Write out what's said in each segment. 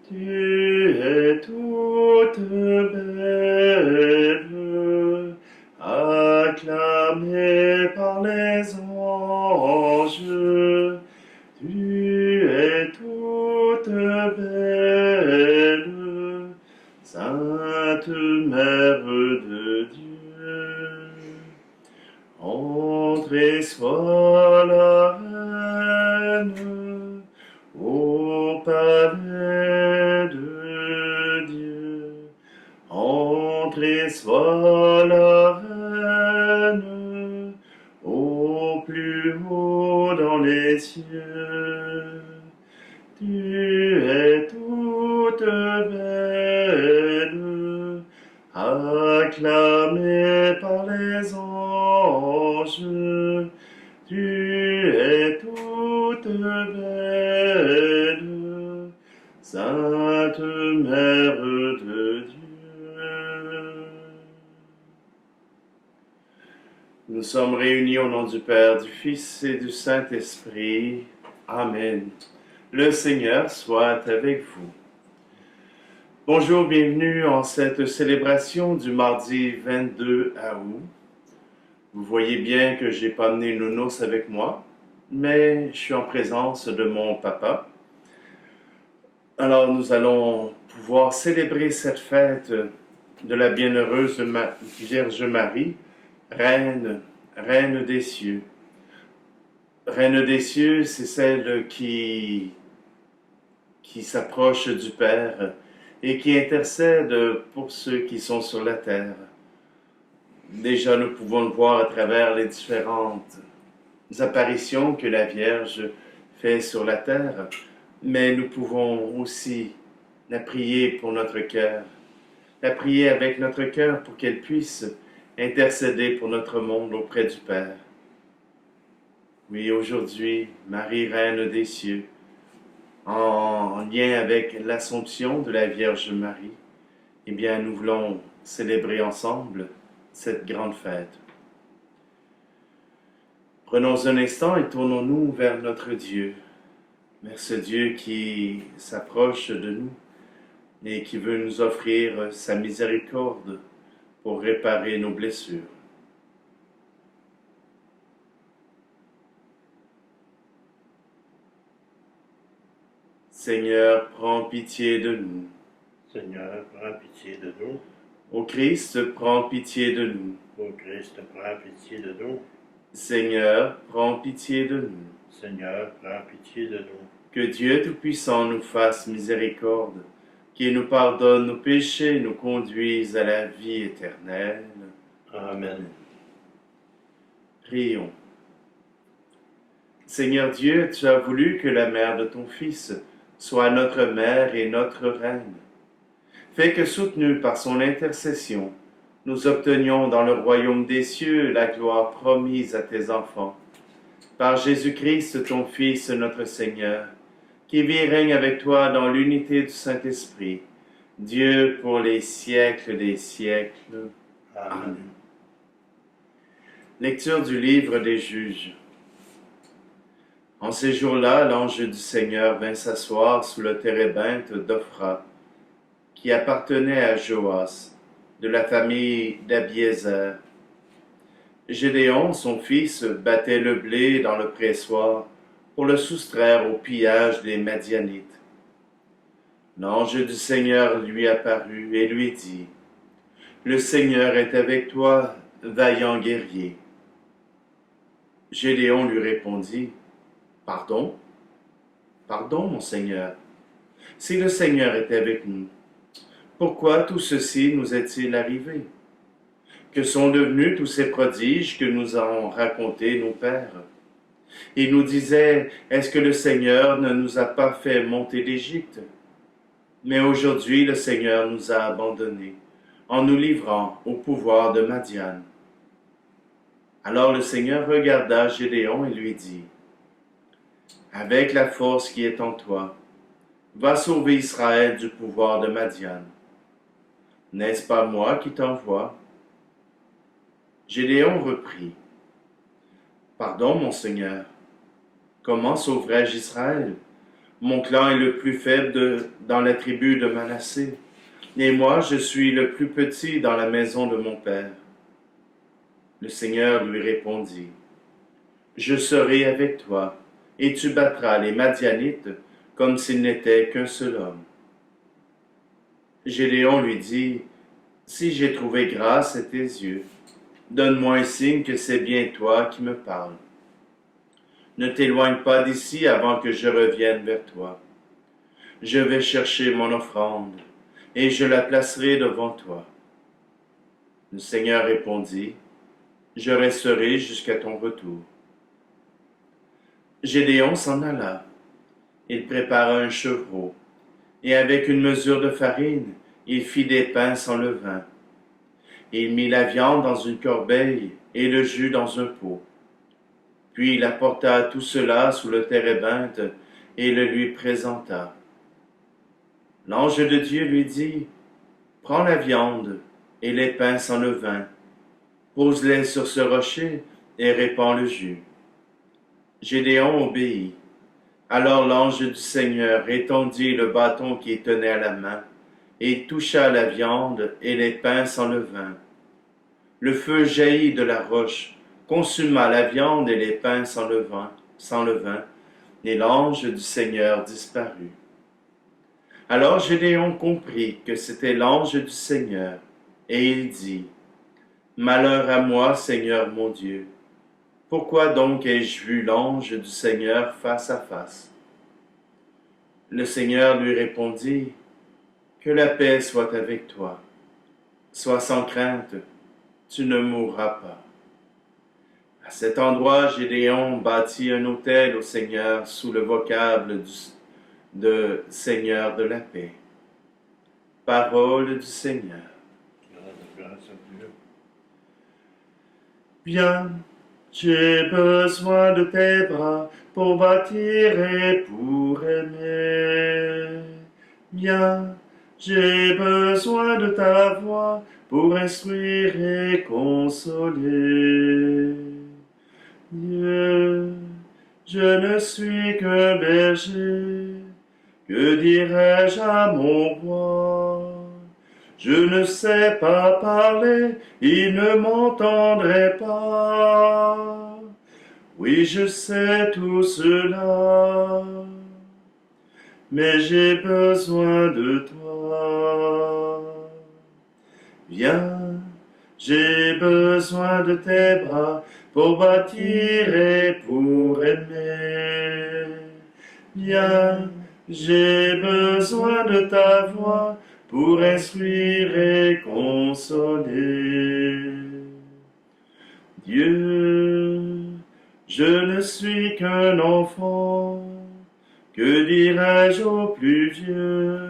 Tu es toute belle, acclamée par les anges. Tu es toute belle, Sainte Mère de Dieu. Entrez soit la reine au palais de Dieu. Entrez soit la reine au plus haut dans les cieux. Tu es toute belle, acclamée par les anges. Tu es toute belle, Sainte Mère de Dieu. Nous sommes réunis au nom du Père, du Fils et du Saint-Esprit. Amen. Le Seigneur soit avec vous. Bonjour, bienvenue en cette célébration du mardi 22 août. Vous voyez bien que je n'ai pas amené Nounos avec moi, mais je suis en présence de mon papa. Alors nous allons pouvoir célébrer cette fête de la bienheureuse Vierge Marie, Reine des cieux. Reine des cieux, c'est celle qui s'approche du Père et qui intercède pour ceux qui sont sur la terre. Déjà, nous pouvons le voir à travers les différentes apparitions que la Vierge fait sur la terre, mais nous pouvons aussi la prier pour notre cœur, la prier avec notre cœur pour qu'elle puisse intercéder pour notre monde auprès du Père. Oui, aujourd'hui, Marie, Reine des cieux, en lien avec l'Assomption de la Vierge Marie, eh bien, nous voulons célébrer ensemble cette grande fête. Prenons un instant et tournons-nous vers notre Dieu, vers ce Dieu qui s'approche de nous et qui veut nous offrir sa miséricorde pour réparer nos blessures. Seigneur, prends pitié de nous. Seigneur, prends pitié de nous. Ô Christ, prends pitié de nous. Ô Christ, prends pitié de nous. Seigneur, prends pitié de nous. Seigneur, prends pitié de nous. Que Dieu Tout-Puissant nous fasse miséricorde, qu'il nous pardonne nos péchés et nous conduise à la vie éternelle. Amen. Prions. Seigneur Dieu, tu as voulu que la mère de ton Fils soit notre mère et notre reine. Fais que, soutenus par son intercession, nous obtenions dans le royaume des cieux la gloire promise à tes enfants. Par Jésus-Christ, ton Fils, notre Seigneur, qui vit et règne avec toi dans l'unité du Saint-Esprit, Dieu pour les siècles des siècles. Amen. Lecture du livre des Juges. En ces jours-là, l'ange du Seigneur vint s'asseoir sous le térébinthe d'Ophra, qui appartenait à Joas, de la famille d'Abiézer. Gédéon, son fils, battait le blé dans le pressoir pour le soustraire au pillage des Madianites. L'ange du Seigneur lui apparut et lui dit : « Le Seigneur est avec toi, vaillant guerrier. » Gédéon lui répondit : « Pardon ? Pardon, mon Seigneur. Si le Seigneur est avec nous, pourquoi tout ceci nous est-il arrivé? Que sont devenus tous ces prodiges que nous ont racontés nos pères? Ils nous disaient : est-ce que le Seigneur ne nous a pas fait monter d'Égypte? Mais aujourd'hui le Seigneur nous a abandonnés, en nous livrant au pouvoir de Madian. Alors le Seigneur regarda Gédéon et lui dit : avec la force qui est en toi, va sauver Israël du pouvoir de Madian. N'est-ce pas moi qui t'envoie? Gédéon reprit : Pardon, mon Seigneur, comment sauverai-je Israël? Mon clan est le plus faible dans la tribu de Manassé, et moi je suis le plus petit dans la maison de mon père. Le Seigneur lui répondit, je serai avec toi, et tu battras les Madianites comme s'il n'était qu'un seul homme. Gédéon lui dit, si j'ai trouvé grâce à tes yeux, donne-moi un signe que c'est bien toi qui me parles. Ne t'éloigne pas d'ici avant que je revienne vers toi. Je vais chercher mon offrande, et je la placerai devant toi. Le Seigneur répondit, je resterai jusqu'à ton retour. Gédéon s'en alla. Il prépara un chevreau, et avec une mesure de farine, il fit des pains sans levain. Il mit la viande dans une corbeille et le jus dans un pot. Puis il apporta tout cela sous le térébinthe et le lui présenta. L'ange de Dieu lui dit, prends la viande et les pains sans levain, pose-les sur ce rocher et répands le jus. Gédéon obéit. Alors l'ange du Seigneur étendit le bâton qu'il tenait à la main, et toucha la viande et les pains sans levain. Le feu jaillit de la roche, consuma la viande et les pains sans levain, et l'ange du Seigneur disparut. Alors Gédéon comprit que c'était l'ange du Seigneur, et il dit, malheur à moi, Seigneur mon Dieu, pourquoi donc ai-je vu l'ange du Seigneur face à face? Le Seigneur lui répondit, que la paix soit avec toi. Sois sans crainte, tu ne mourras pas. À cet endroit, Gédéon bâtit un autel au Seigneur sous le vocable de Seigneur de la paix. Parole du Seigneur. Grâce à Dieu. Viens, j'ai besoin de tes bras pour bâtir et pour aimer. Viens, j'ai besoin de ta voix pour instruire et consoler. Dieu, je ne suis qu'un berger, que dirai-je à mon roi? Je ne sais pas parler, il ne m'entendrait pas. Oui, je sais tout cela, mais j'ai besoin de toi. Viens, j'ai besoin de tes bras pour bâtir et pour aimer. Viens, j'ai besoin de ta voix pour instruire et consoler. Dieu, je ne suis qu'un enfant, que dirai-je au plus vieux?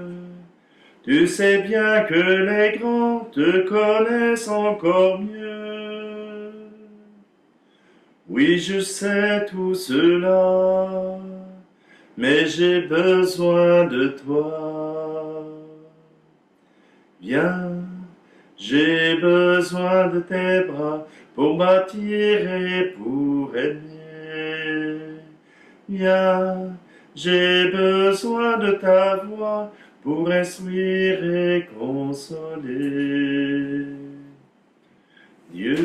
Tu sais bien que les grands te connaissent encore mieux. Oui, je sais tout cela, mais j'ai besoin de toi. Viens, j'ai besoin de tes bras pour bâtir et pour aimer. Viens, j'ai besoin de ta voix pour instruire et consoler. Dieu,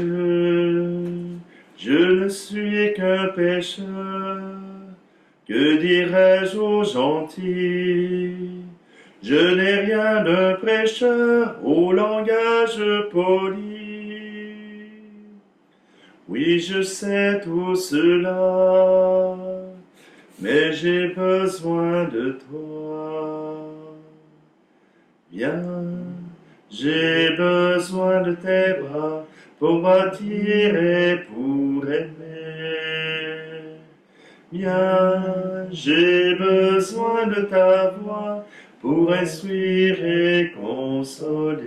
je ne suis qu'un pécheur, que dirai-je aux gentils? Je n'ai rien de prêcheur au langage poli. Oui, je sais tout cela, mais j'ai besoin de toi. Viens, j'ai besoin de tes bras pour bâtir et pour aimer. Viens, j'ai besoin de ta voix pour instruire et consoler.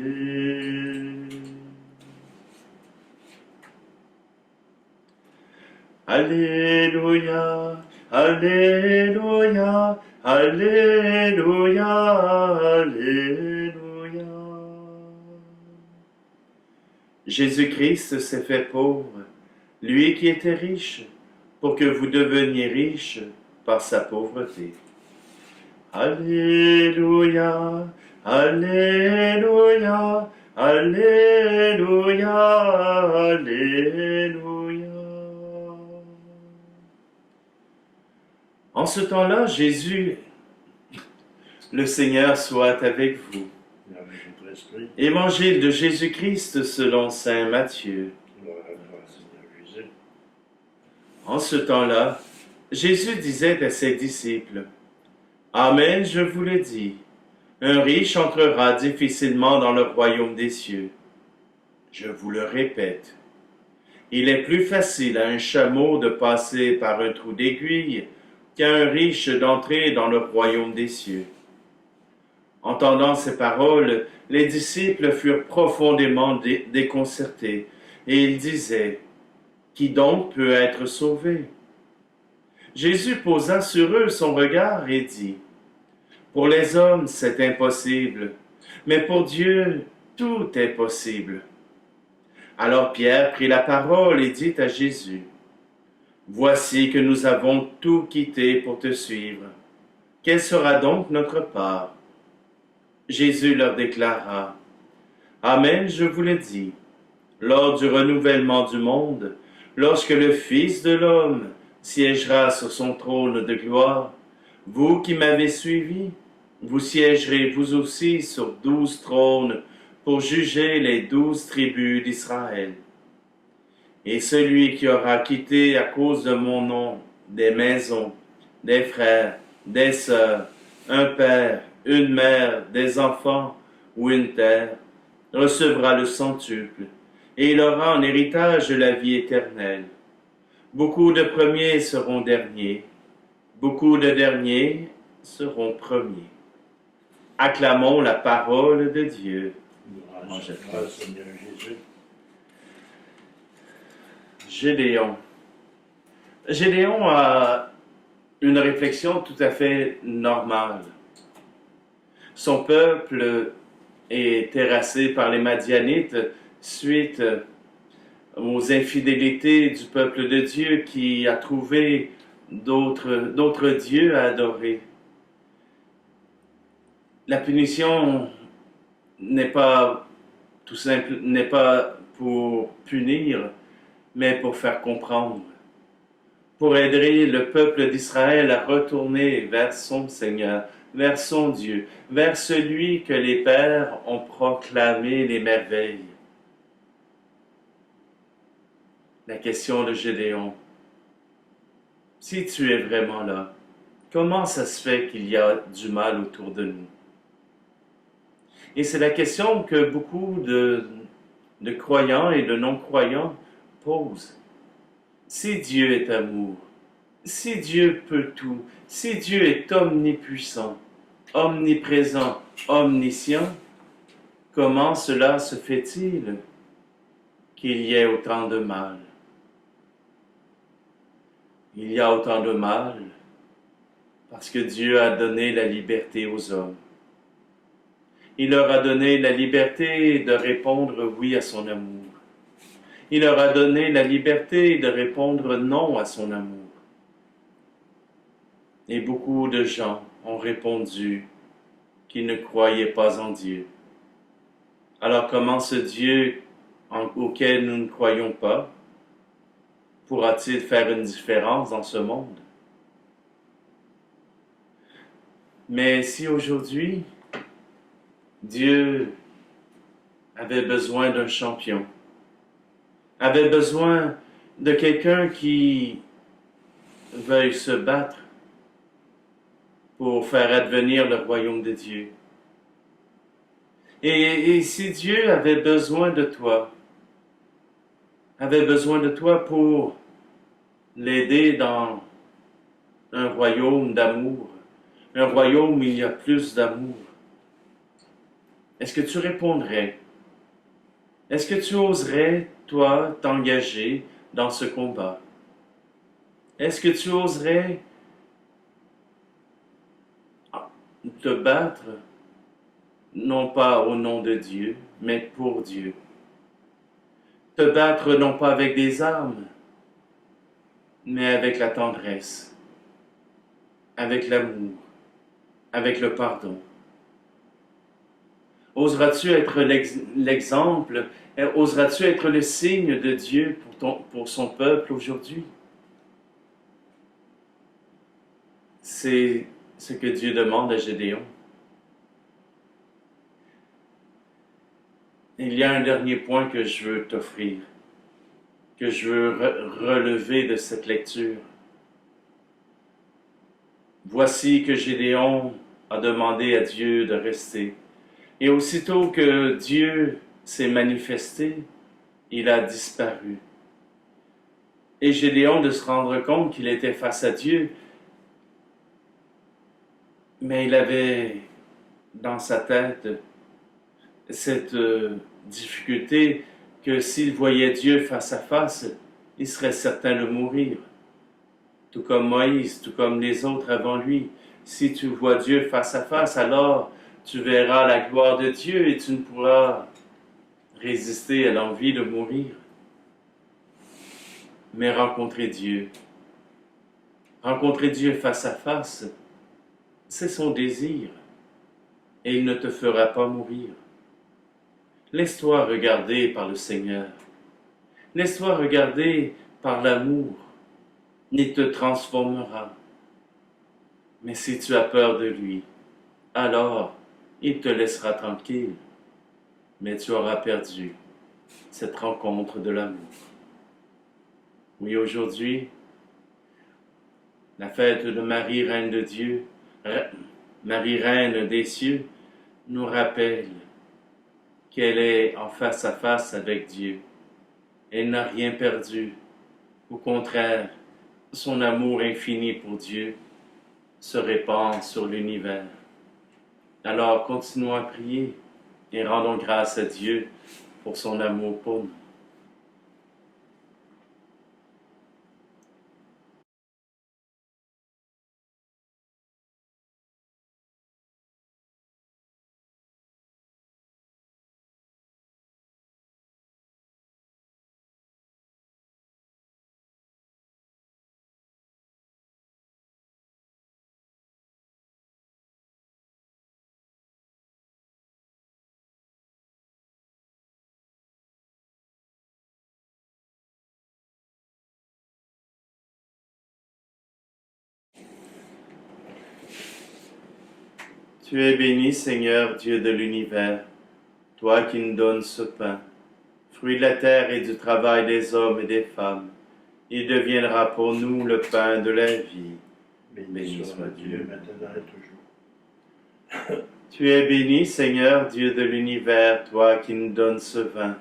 Alléluia, Alléluia, Alléluia, Alléluia. Jésus-Christ s'est fait pauvre, lui qui était riche, pour que vous deveniez riches par sa pauvreté. Alléluia, Alléluia, Alléluia, Alléluia. En ce temps-là, Jésus, le Seigneur soit avec vous. Et avec votre esprit, Évangile de Jésus-Christ selon saint Matthieu. gloire à toi, Seigneur Jésus. En ce temps-là, Jésus disait à ses disciples, Amen, je vous le dis, un riche entrera difficilement dans le royaume des cieux. Je vous le répète, il est plus facile à un chameau de passer par un trou d'aiguille qu'à un riche d'entrer dans le royaume des cieux. Entendant ces paroles, les disciples furent profondément déconcertés, et ils disaient, Qui donc peut être sauvé? Jésus posa sur eux son regard et dit, Pour les hommes, c'est impossible, mais pour Dieu, tout est possible. Alors Pierre prit la parole et dit à Jésus, Voici que nous avons tout quitté pour te suivre. Quelle sera donc notre part? Jésus leur déclara, Amen, je vous le dis, lors du renouvellement du monde, lorsque le Fils de l'homme siégera sur son trône de gloire, vous qui m'avez suivi, vous siégerez vous aussi sur 12 trônes pour juger les 12 tribus d'Israël. Et celui qui aura quitté à cause de mon nom des maisons, des frères, des sœurs, un père, une mère, des enfants ou une terre, recevra le centuple, et il aura en héritage la vie éternelle. Beaucoup de premiers seront derniers, beaucoup de derniers seront premiers. Acclamons la parole de Dieu. Gloire à Mangez toi, Seigneur Jésus. Gédéon a une réflexion tout à fait normale. Son peuple est terrassé par les Madianites suite aux infidélités du peuple de Dieu qui a trouvé d'autres dieux à adorer. La punition n'est pas pour punir, mais pour faire comprendre, pour aider le peuple d'Israël à retourner vers son Seigneur, vers son Dieu, vers celui que les pères ont proclamé les merveilles. La question de Gédéon, si tu es vraiment là, comment ça se fait qu'il y a du mal autour de nous? Et c'est la question que beaucoup de croyants et de non-croyants posent. Si Dieu est amour, si Dieu peut tout, si Dieu est omnipuissant, omniprésent, omniscient, comment cela se fait-il qu'il y ait autant de mal? Il y a autant de mal parce que Dieu a donné la liberté aux hommes. Il leur a donné la liberté de répondre oui à son amour. Il leur a donné la liberté de répondre non à son amour. Et beaucoup de gens ont répondu qu'ils ne croyaient pas en Dieu. Alors comment ce Dieu auquel nous ne croyons pas pourra-t-il faire une différence dans ce monde? Mais si aujourd'hui, Dieu avait besoin d'un champion, avait besoin de quelqu'un qui veuille se battre pour faire advenir le royaume de Dieu. Et si Dieu avait besoin de toi pour l'aider dans un royaume d'amour, un royaume où il y a plus d'amour, est-ce que tu répondrais? Est-ce que tu oserais, toi, t'engager dans ce combat? Est-ce que tu oserais te battre, non pas au nom de Dieu, mais pour Dieu? Te battre non pas avec des armes, mais avec la tendresse, avec l'amour, avec le pardon? Oseras-tu être l'exemple? Oseras-tu être le signe de Dieu pour son peuple aujourd'hui? C'est ce que Dieu demande à Gédéon. Il y a un dernier point que je veux t'offrir, que je veux relever de cette lecture. Voici que Gédéon a demandé à Dieu de rester. Et aussitôt que Dieu s'est manifesté, il a disparu. Et Gédéon de se rendre compte qu'il était face à Dieu, mais il avait dans sa tête cette difficulté que s'il voyait Dieu face à face, il serait certain de mourir. Tout comme Moïse, tout comme les autres avant lui. Si tu vois Dieu face à face, alors tu verras la gloire de Dieu et tu ne pourras résister à l'envie de mourir. Mais rencontrer Dieu face à face, c'est son désir et il ne te fera pas mourir. Laisse-toi regarder par le Seigneur. Laisse-toi regarder par l'amour. Il te transformera. Mais si tu as peur de lui, alors il te laissera tranquille. Mais tu auras perdu cette rencontre de l'amour. Oui, aujourd'hui, la fête de Marie, Reine de Dieu, Marie, Reine des cieux, nous rappelle qu'elle est en face à face avec Dieu. Elle n'a rien perdu. Au contraire, son amour infini pour Dieu se répand sur l'univers. Alors continuons à prier et rendons grâce à Dieu pour son amour pour nous. Tu es béni, Seigneur, Dieu de l'univers, toi qui nous donnes ce pain, fruit de la terre et du travail des hommes et des femmes. Il deviendra pour nous le pain de la vie. Béni soit Dieu, maintenant et toujours. Tu es béni, Seigneur, Dieu de l'univers, toi qui nous donnes ce vin,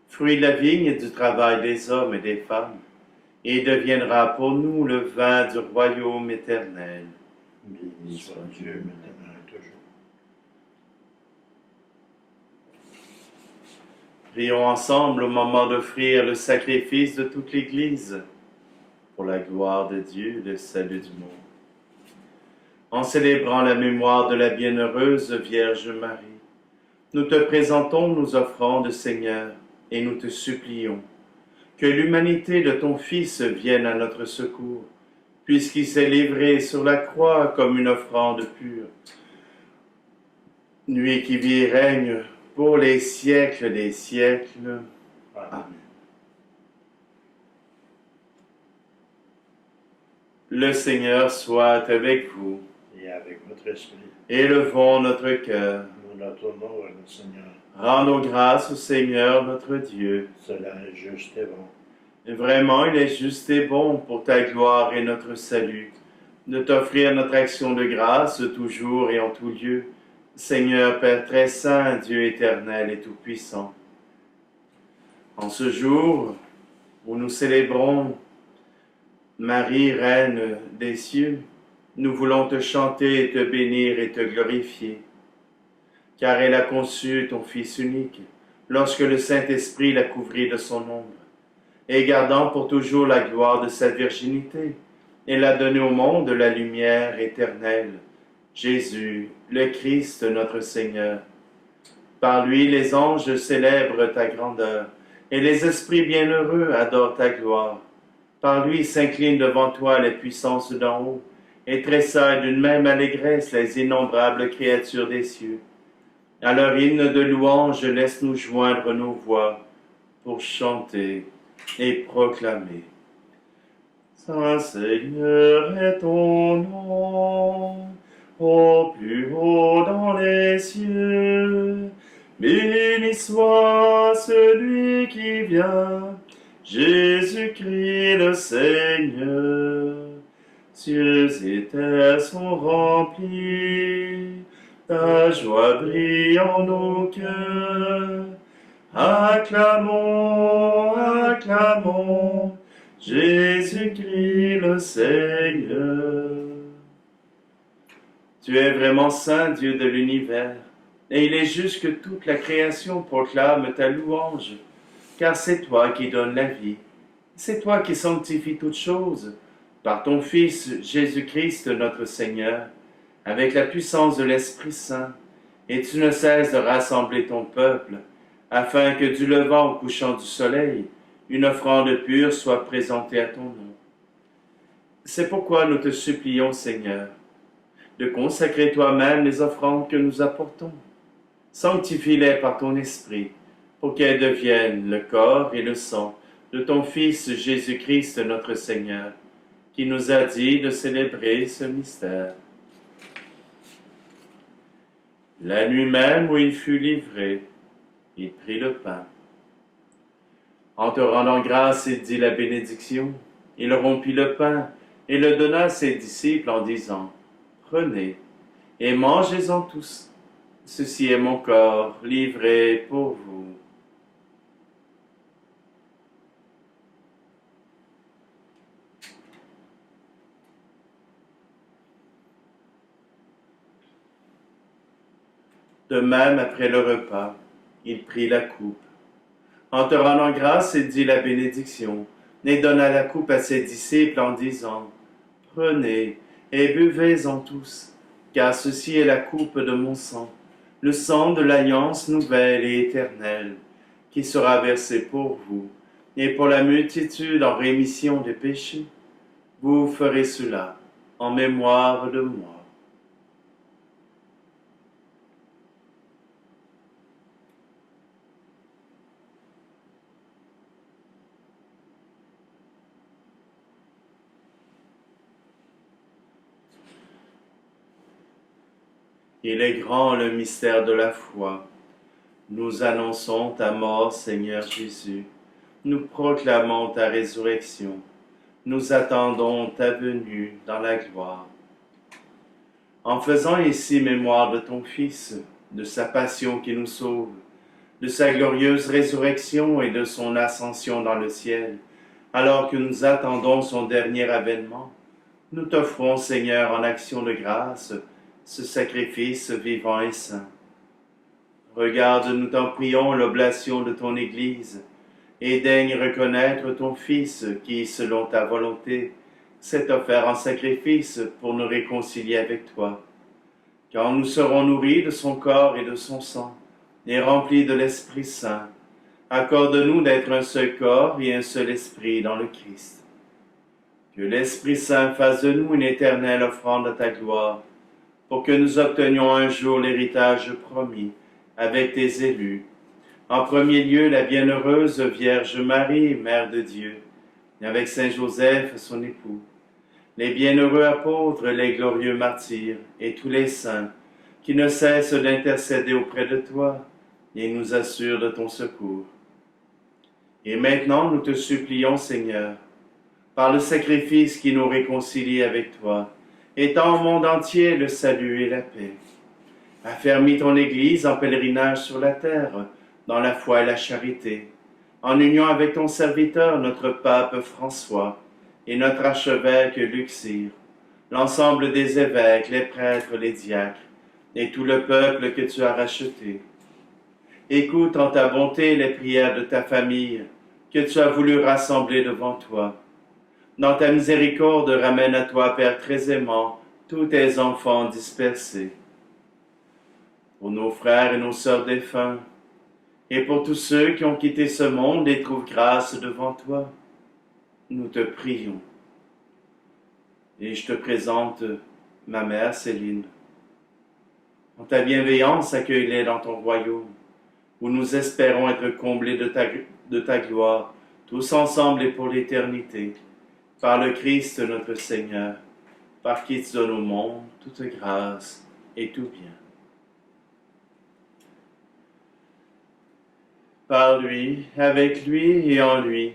fruit de la vigne et du travail des hommes et des femmes. Il deviendra pour nous le vin du royaume éternel. Béni soit Dieu, maintenant et toujours. Prions ensemble au moment d'offrir le sacrifice de toute l'Église, pour la gloire de Dieu et le salut du monde. En célébrant la mémoire de la bienheureuse Vierge Marie, nous te présentons nos offrandes, Seigneur, et nous te supplions que l'humanité de ton Fils vienne à notre secours, puisqu'il s'est livré sur la croix comme une offrande pure. Lui qui vit et règne pour les siècles des siècles. Amen. Le Seigneur soit avec vous. Et avec votre esprit, Élevons notre cœur. nous la tournons vers le Seigneur. Rendons grâce au Seigneur notre Dieu. Cela est juste et bon. Et vraiment, il est juste et bon pour ta gloire et notre salut, de t'offrir notre action de grâce toujours et en tout lieu. Seigneur Père très saint, Dieu éternel et tout-puissant. En ce jour où nous célébrons Marie, Reine des cieux, nous voulons te chanter et te bénir et te glorifier, car elle a conçu ton Fils unique, lorsque le Saint-Esprit l'a couvrit de son ombre, et gardant pour toujours la gloire de sa virginité, elle a donné au monde la lumière éternelle, Jésus, le Christ notre Seigneur. Par lui les anges célèbrent ta grandeur, et les esprits bienheureux adorent ta gloire. Par lui s'inclinent devant toi les puissances d'en haut, et tressaillent d'une même allégresse les innombrables créatures des cieux. À leur hymne de louange, laisse-nous joindre nos voix pour chanter et proclamer. Saint Seigneur est ton nom, au plus haut dans les cieux. Béni soit celui qui vient, Jésus-Christ le Seigneur. Cieux et terre sont remplis, ta joie brille en nos cœurs. Acclamons, acclamons, Jésus-Christ le Seigneur. Tu es vraiment saint, Dieu de l'univers, et il est juste que toute la création proclame ta louange, car c'est toi qui donnes la vie, c'est toi qui sanctifies toutes choses, par ton Fils Jésus-Christ notre Seigneur, avec la puissance de l'Esprit Saint, et tu ne cesses de rassembler ton peuple, afin que du levant au couchant du soleil, une offrande pure soit présentée à ton nom. C'est pourquoi nous te supplions, Seigneur, de consacrer toi-même les offrandes que nous apportons. Sanctifie-les par ton Esprit, pour qu'elles deviennent le corps et le sang de ton Fils Jésus-Christ notre Seigneur, qui nous a dit de célébrer ce mystère. La nuit même où il fut livré, il prit le pain. En te rendant grâce, il dit la bénédiction. Il rompit le pain et le donna à ses disciples en disant, « Prenez et mangez-en tous. Ceci est mon corps livré pour vous. » De même, après le repas, il prit la coupe. En te rendant grâce, il dit la bénédiction, et donna la coupe à ses disciples en disant, « Prenez et buvez-en tous, car ceci est la coupe de mon sang, le sang de l'alliance nouvelle et éternelle, qui sera versé pour vous, et pour la multitude en rémission des péchés. Vous ferez cela en mémoire de moi. » Il est grand le mystère de la foi. Nous annonçons ta mort, Seigneur Jésus. Nous proclamons ta résurrection. Nous attendons ta venue dans la gloire. En faisant ici mémoire de ton Fils, de sa passion qui nous sauve, de sa glorieuse résurrection et de son ascension dans le ciel, alors que nous attendons son dernier avènement, nous t'offrons, Seigneur, en action de grâce, ce sacrifice vivant et saint. Regarde, nous t'en prions, l'oblation de ton Église, et daigne reconnaître ton Fils qui, selon ta volonté, s'est offert en sacrifice pour nous réconcilier avec toi. Quand nous serons nourris de son corps et de son sang, et remplis de l'Esprit Saint, accorde-nous d'être un seul corps et un seul esprit dans le Christ. Que l'Esprit Saint fasse de nous une éternelle offrande à ta gloire, pour que nous obtenions un jour l'héritage promis avec tes élus. En premier lieu, la bienheureuse Vierge Marie, Mère de Dieu, et avec Saint Joseph, son époux, les bienheureux apôtres, les glorieux martyrs, et tous les saints, qui ne cessent d'intercéder auprès de toi, et nous assurent de ton secours. Et maintenant, nous te supplions, Seigneur, par le sacrifice qui nous réconcilie avec toi, étends au monde entier le salut et la paix. Affermis ton Église en pèlerinage sur la terre, dans la foi et la charité, en union avec ton serviteur, notre pape François, et notre archevêque Luxire, l'ensemble des évêques, les prêtres, les diacres, et tout le peuple que tu as racheté. Écoute en ta bonté les prières de ta famille, que tu as voulu rassembler devant toi. Dans ta miséricorde, ramène à toi, Père très aimant, tous tes enfants dispersés. Pour nos frères et nos sœurs défunts, et pour tous ceux qui ont quitté ce monde et trouvent grâce devant toi, nous te prions. Et je te présente ma mère Céline. En ta bienveillance, accueille-les dans ton royaume, où nous espérons être comblés de ta gloire, tous ensemble et pour l'éternité, par le Christ notre Seigneur, par qui tu donnes au monde toute grâce et tout bien. Par lui, avec lui et en lui,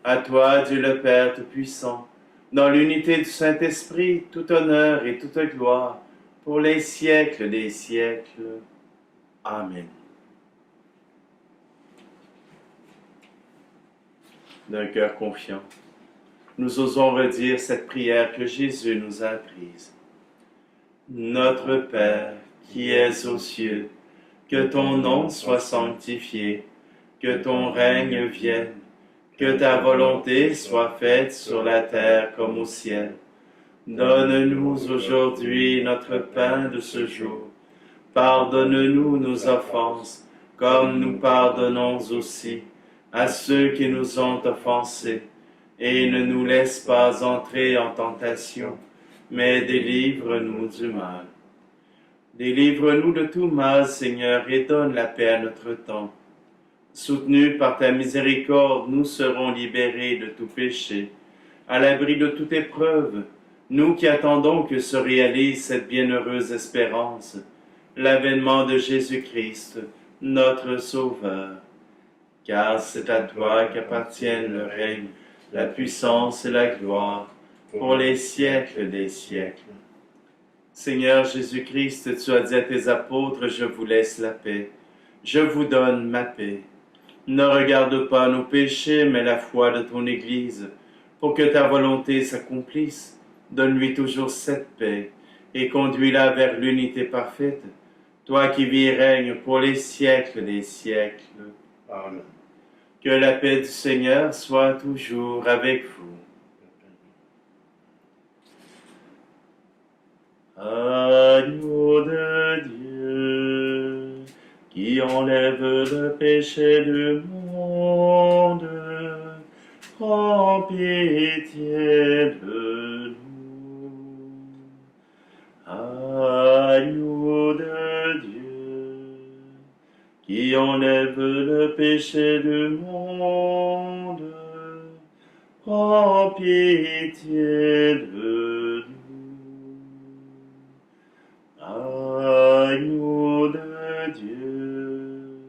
à toi, Dieu le Père Tout-Puissant, dans l'unité du Saint-Esprit, tout honneur et toute gloire, pour les siècles des siècles. Amen. D'un cœur confiant, nous osons redire cette prière que Jésus nous a apprise. Notre Père, qui es aux cieux, que ton nom soit sanctifié, que ton règne vienne, que ta volonté soit faite sur la terre comme au ciel. Donne-nous aujourd'hui notre pain de ce jour. Pardonne-nous nos offenses, comme nous pardonnons aussi à ceux qui nous ont offensés. Et ne nous laisse pas entrer en tentation, mais délivre-nous du mal. Délivre-nous de tout mal, Seigneur, et donne la paix à notre temps. Soutenus par ta miséricorde, nous serons libérés de tout péché, à l'abri de toute épreuve, nous qui attendons que se réalise cette bienheureuse espérance, l'avènement de Jésus-Christ, notre Sauveur. Car c'est à toi qu'appartiennent le règne, la puissance et la gloire, pour les siècles des siècles. Seigneur Jésus-Christ, tu as dit à tes apôtres, je vous laisse la paix, je vous donne ma paix. Ne regarde pas nos péchés, mais la foi de ton Église, pour que ta volonté s'accomplisse. Donne-lui toujours cette paix, et conduis-la vers l'unité parfaite, toi qui vis et règnes pour les siècles des siècles. Amen. Que la paix du Seigneur soit toujours avec vous. Agneau de Dieu, qui enlève le péché du monde, prends pitié de nous. Agneau de Dieu, qui enlève le péché du monde, prends pitié de nous. Agneau de Dieu,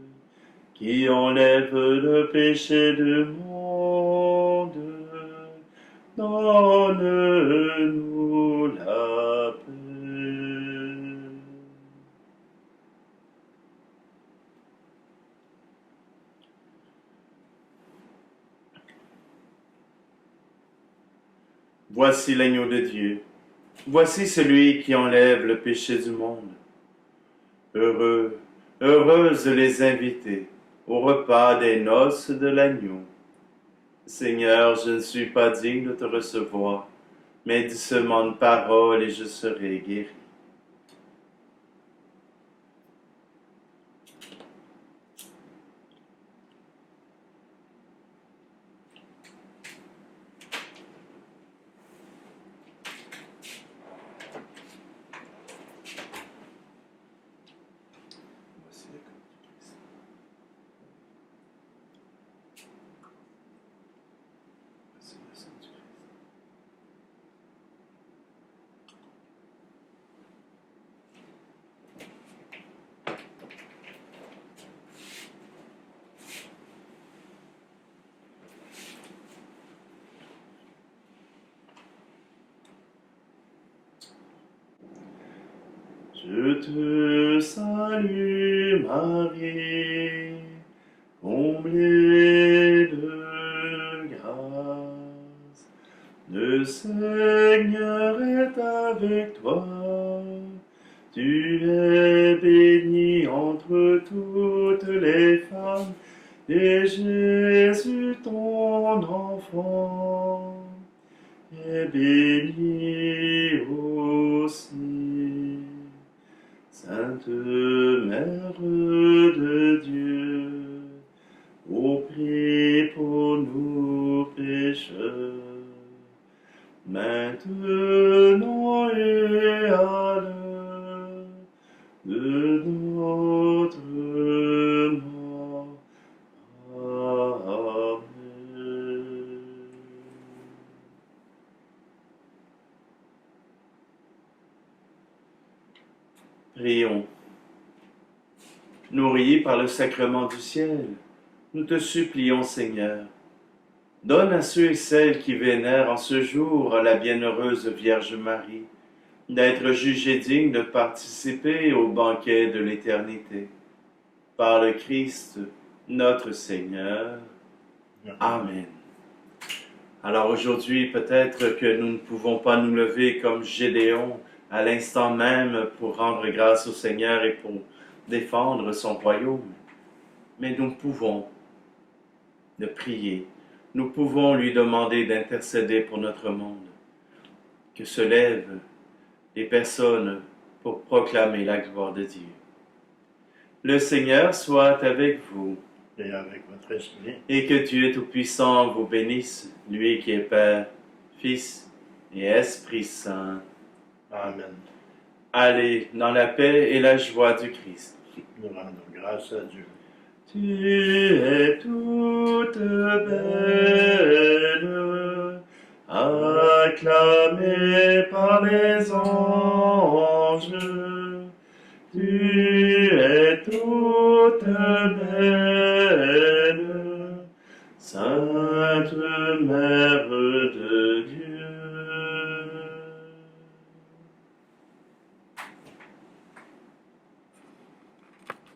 qui enlève le péché du monde, donne-nous la paix. Voici l'agneau de Dieu. Voici celui qui enlève le péché du monde. Heureux, heureuses les invités au repas des noces de l'agneau. Seigneur, je ne suis pas digne de te recevoir, mais dis seulement une parole et je serai guéri. Voici le corps du Christ. Voici le sang du Christ. Je te salue Marie, comblée de grâce. Le Seigneur est avec toi. Tu es bénie entre toutes les femmes, et Jésus, ton enfant, est béni aussi. Sainte Mère de Dieu, ô prie pour nous pécheurs, maintenant de notre mort. Amen. Prions. Nourris par le sacrement du ciel, nous te supplions, Seigneur, donne à ceux et celles qui vénèrent en ce jour la bienheureuse Vierge Marie d'être jugés dignes de participer au banquet de l'éternité. Par le Christ, notre Seigneur. Amen. Alors aujourd'hui, peut-être que nous ne pouvons pas nous lever comme Gédéon à l'instant même pour rendre grâce au Seigneur et pour défendre son royaume. Mais nous pouvons le prier. Nous pouvons lui demander d'intercéder pour notre monde. Que se lèvent les personnes pour proclamer la gloire de Dieu. Le Seigneur soit avec vous. Et avec votre esprit. Et que Dieu Tout-Puissant vous bénisse, lui qui est Père, Fils et Esprit Saint. Amen. Allez dans la paix et la joie du Christ. Nous rendons grâce à Dieu. Tu es toute belle, acclamée par les anges. Tu es toute belle, Sainte Mère